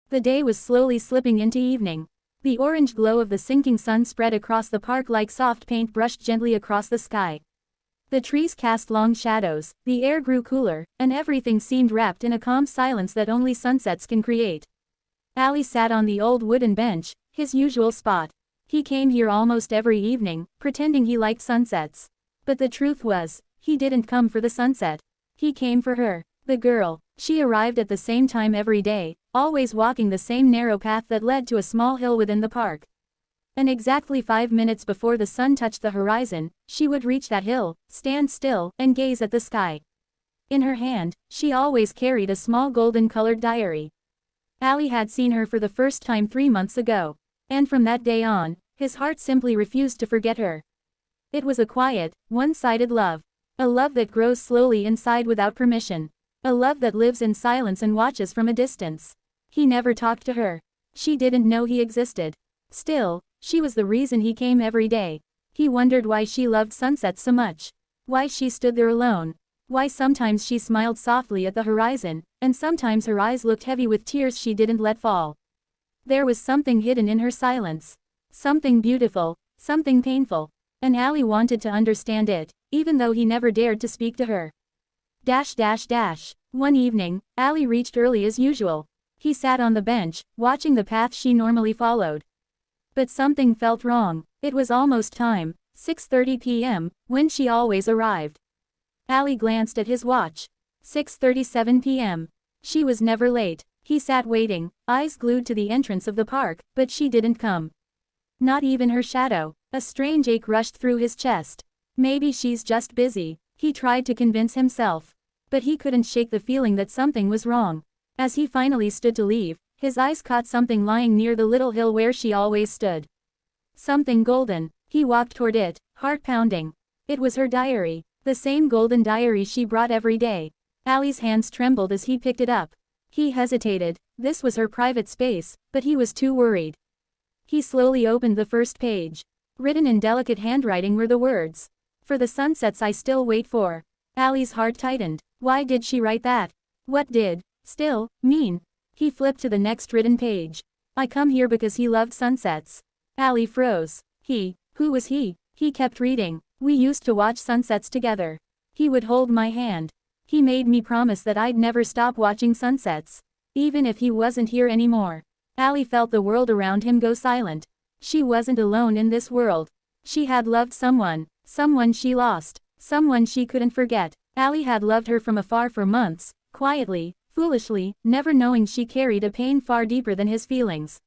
The day was slowly slipping into evening. The orange glow of the sinking sun spread across the park like soft paint brushed gently across the sky. The trees cast long shadows, the air grew cooler, and everything seemed wrapped in a calm silence that only sunsets can create. Ali sat on the old wooden bench, his usual spot. He came here almost every evening, pretending he liked sunsets. But the truth was, he didn't come for the sunset. He came for her, the girl. She arrived at the same time every day, always walking the same narrow path that led to a small hill within the park. And exactly 5 minutes before the sun touched the horizon, she would reach that hill, stand still, and gaze at the sky. In her hand, she always carried a small golden-colored diary. Ali had seen her for the first time 3 months ago. And from that day on, his heart simply refused to forget her. It was a quiet, one-sided love. A love that grows slowly inside without permission. A love that lives in silence and watches from a distance. He never talked to her. She didn't know he existed. Still, she was the reason he came every day. He wondered why she loved sunsets so much. Why she stood there alone. Why sometimes she smiled softly at the horizon, and sometimes her eyes looked heavy with tears she didn't let fall. There was something hidden in her silence. Something beautiful, something painful. And Ali wanted to understand it, even though he never dared to speak to her. One evening, Ali reached early as usual. He sat on the bench, watching the path she normally followed. But something felt wrong. It was almost time, 6:30 p.m., when she always arrived. Ali glanced at his watch. 6:37 p.m. She was never late. He sat waiting, eyes glued to the entrance of the park, but she didn't come. Not even her shadow. A strange ache rushed through his chest. Maybe she's just busy, he tried to convince himself. But he couldn't shake the feeling that something was wrong. As he finally stood to leave, his eyes caught something lying near the little hill where she always stood. Something golden. He walked toward it, heart pounding. It was her diary, the same golden diary she brought every day. Ali's hands trembled as he picked it up. He hesitated. This was her private space, but he was too worried. He slowly opened the first page. Written in delicate handwriting were the words, "For the sunsets I still wait for." Ali's heart tightened. Why did she write that? What did "still" mean? He flipped to the next written page. "I come here because he loved sunsets." Ali froze. Who was he? He kept reading. "We used to watch sunsets together. He would hold my hand. He made me promise that I'd never stop watching sunsets. Even if he wasn't here anymore." Ali felt the world around him go silent. She wasn't alone in this world. She had loved someone. Someone she lost. Someone she couldn't forget. Ali had loved her from afar for months, quietly, foolishly, never knowing she carried a pain far deeper than his feelings.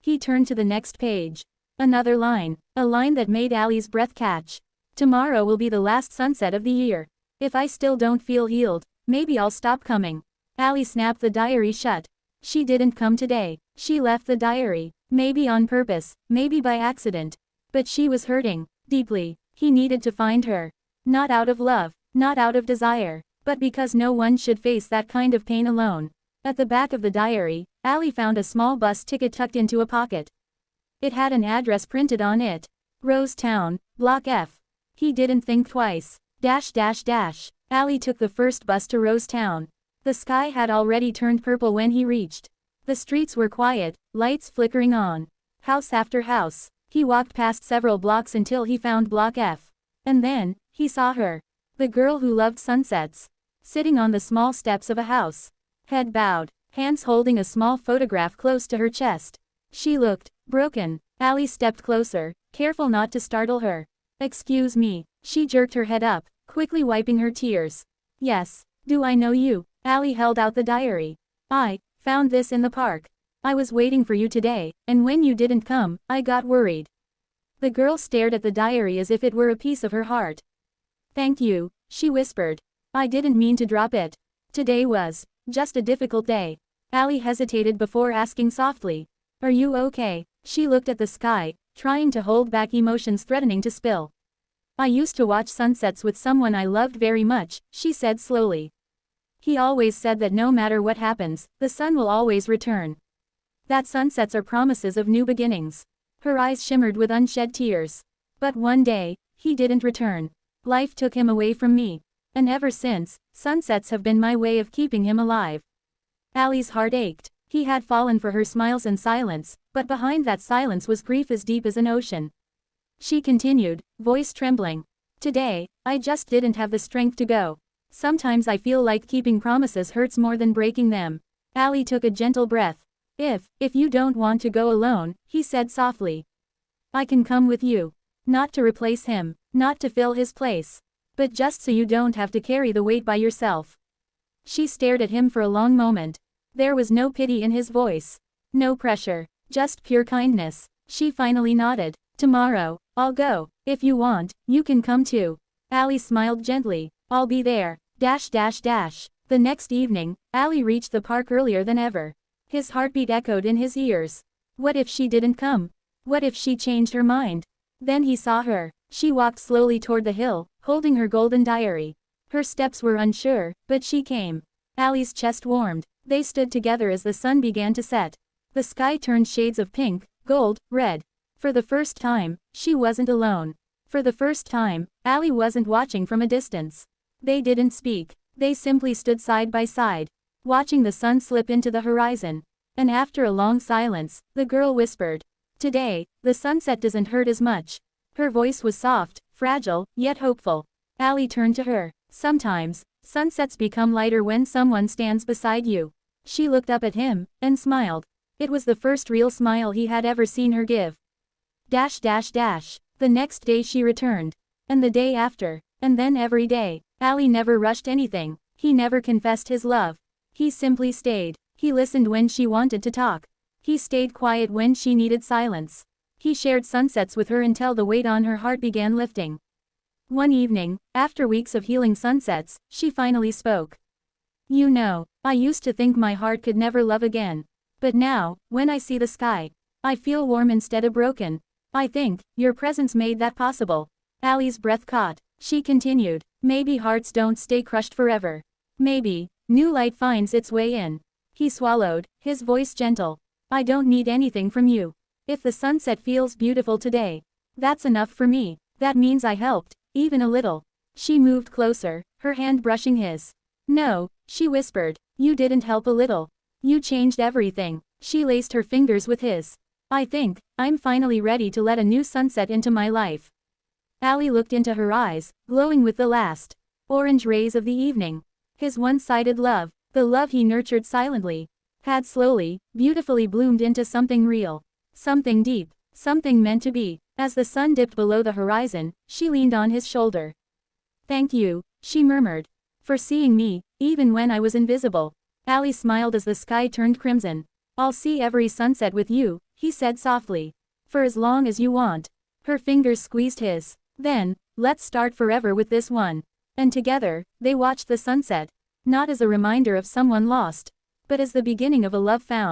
He turned to the next page. Another line. A line that made Ali's breath catch. "Tomorrow will be the last sunset of the year. If I still don't feel healed, maybe I'll stop coming." Ali snapped the diary shut. She didn't come today. She left the diary. Maybe on purpose, maybe by accident. But she was hurting, deeply. He needed to find her. Not out of love, not out of desire, but because no one should face that kind of pain alone. At the back of the diary, Ali found a small bus ticket tucked into a pocket. It had an address printed on it. Rose Town, Block F. He didn't think twice. Ali took the first bus to Rose Town. The sky had already turned purple when he reached. The streets were quiet, lights flickering on. House after house. He walked past several blocks until he found Block F. And then, he saw her. The girl who loved sunsets. Sitting on the small steps of a house. Head bowed, hands holding a small photograph close to her chest. She looked broken. Ali stepped closer, careful not to startle her. "Excuse me." She jerked her head up, quickly wiping her tears. "Yes. Do I know you?" Ali held out the diary. "I found this in the park. I was waiting for you today, and when you didn't come, I got worried." The girl stared at the diary as if it were a piece of her heart. "Thank you," she whispered. "I didn't mean to drop it. Today was just a difficult day." Ali hesitated before asking softly, "Are you okay?" She looked at the sky, trying to hold back emotions threatening to spill. "I used to watch sunsets with someone I loved very much," she said slowly. "He always said that no matter what happens, the sun will always return. That sunsets are promises of new beginnings." Her eyes shimmered with unshed tears. "But one day, he didn't return. Life took him away from me. And ever since, sunsets have been my way of keeping him alive." Ali's heart ached. He had fallen for her smiles and silence, but behind that silence was grief as deep as an ocean. She continued, voice trembling. Today, I just didn't have the strength to go. Sometimes I feel like keeping promises hurts more than breaking them. Ali took a gentle breath. If you don't want to go alone, he said softly. I can come with you. Not to replace him, not to fill his place, but just so you don't have to carry the weight by yourself. She stared at him for a long moment. There was no pity in his voice. No pressure, just pure kindness. She finally nodded. Tomorrow, I'll go. If you want, you can come too. Ali smiled gently. I'll be there. The next evening, Ali reached the park earlier than ever. His heartbeat echoed in his ears. What if she didn't come? What if she changed her mind? Then he saw her. She walked slowly toward the hill, holding her golden diary. Her steps were unsure, but she came. Ali's chest warmed. They stood together as the sun began to set. The sky turned shades of pink, gold, red. For the first time, she wasn't alone. For the first time, Ali wasn't watching from a distance. They didn't speak. They simply stood side by side, watching the sun slip into the horizon. And after a long silence, the girl whispered, "Today, the sunset doesn't hurt as much." Her voice was soft, fragile, yet hopeful. Ali turned to her. Sometimes, sunsets become lighter when someone stands beside you. She looked up at him, and smiled. It was the first real smile he had ever seen her give. The next day she returned. And the day after. And then every day. Ali never rushed anything. He never confessed his love. He simply stayed. He listened when she wanted to talk. He stayed quiet when she needed silence. He shared sunsets with her until the weight on her heart began lifting. One evening, after weeks of healing sunsets, she finally spoke. You know, I used to think my heart could never love again. But now, when I see the sky, I feel warm instead of broken. I think, your presence made that possible. Ali's breath caught. She continued, maybe hearts don't stay crushed forever. Maybe, new light finds its way in. He swallowed, his voice gentle. I don't need anything from you. If the sunset feels beautiful today, that's enough for me. That means I helped, even a little. She moved closer, her hand brushing his. No, she whispered, you didn't help a little. You changed everything. She laced her fingers with his. I think, I'm finally ready to let a new sunset into my life. Ali looked into her eyes, glowing with the last orange rays of the evening. His one-sided love, the love he nurtured silently, had slowly, beautifully bloomed into something real. Something deep, something meant to be. As the sun dipped below the horizon, she leaned on his shoulder. Thank you, she murmured, for seeing me, even when I was invisible. Ali smiled as the sky turned crimson. I'll see every sunset with you, he said softly. For as long as you want. Her fingers squeezed his. Then, let's start forever with this one. And together, they watched the sunset. Not as a reminder of someone lost, but as the beginning of a love found.